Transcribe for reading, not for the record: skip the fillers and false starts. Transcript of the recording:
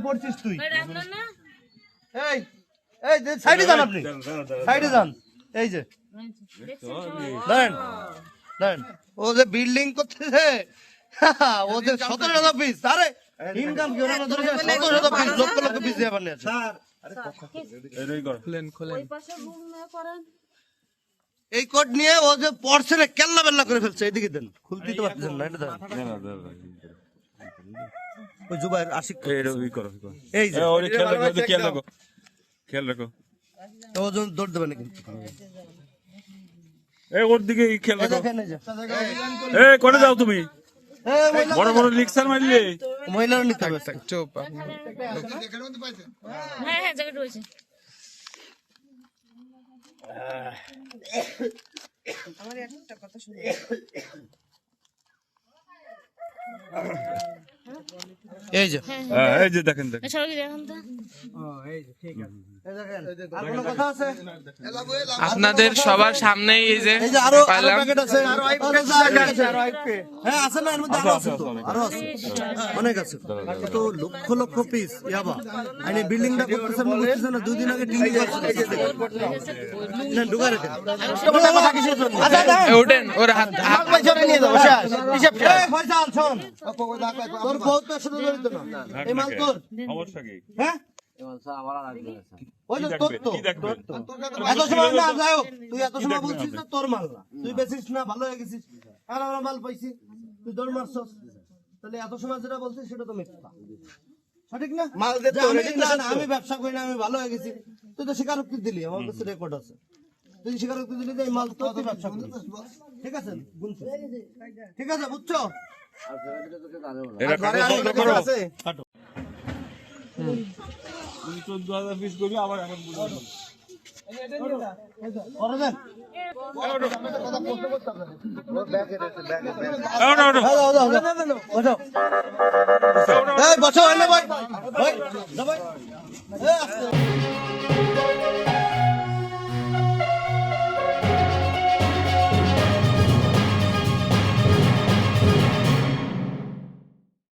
পড়ছিস তুই? এই এই যে সাইডে যান, আপনি সাইডে যান। এই যে দেন দেন, ও যে বিল্ডিং করতেছে, ও যে 17,000 পিস, আরে ইনকাম কি ওরা ধরে 17,000 পিস, লক্ষ লক্ষ পিস দিয়ে বানিয়ে আছে। এই কোড নিয়ে ও যে পড়ছে না, কেল্লা বেল্লা করে ফেলছে। এদিকে দেন, খুলতে তো পারতেছেন না, এটা দেন। ওই জুবাইর আশিক এই যে খেয়াল রাখো, ও দৌড় দেবে না কিন্তু। ওর দিকে খেয়াল রাখো। দেখেন এই যে, করে যাও তুমি, বড় বড় লিক্সার মারলে মহিলারা নিতে হবে। চুপ। হ্যাঁ হ্যাঁ, জ্যাকেট রয়েছে। আমার একটা কথা শুনো। এই যে এই যে দেখেন দেখেন, সরকি দেখেন তো। আর কোনো কথা আছে? আপনাদের সবার সামনেই এই যে এই যে আরো পাইলাম। প্যাকেট আছে, হ্যাঁ আছে না, এর মধ্যে আরো আছে তো, আরো আছে, অনেক আছে তো, লক্ষ লক্ষ পিস ইয়াবা। আইনে বিল্ডিংটা করতেছে, আপনি বুঝতেছেন না, 2 দিন আগে টিভি না ঢুকা রেখে ওঠেন, ওর হাত নিয়ে যাবো। ফয়সাল শোন, তোর বউ তো সাথে জড়িত না, এই মাল তোর, সমস্যা কি? হ্যাঁ ওই যে তোর তো, এত সময় না যাও, তুই এত সময় বলছিস না তোর মাল না, তুই বেচিস না, ভালো হয়ে গেছিস, আর আমরা মাল পাইছি, তুই দৌড় মারছস, তাহলে এত সময় যেটা বলছিস সেটা তো মিথ্যা, সঠিক না? মাল দে তো, না আমি ব্যবসা করি না, আমি ভালো হয়ে গেছি, তুই তো স্বীকারোক্তি দিলি, আমার কাছে রেকর্ড আছে, তুই স্বীকারোক্তি দিলি যে এই মাল তো তুই ব্যবসা করিস, ঠিক আছে? ঠিক আছে, বুঝছো? আছে কাটো 14,000 পিস করবি আবার এখন বসো,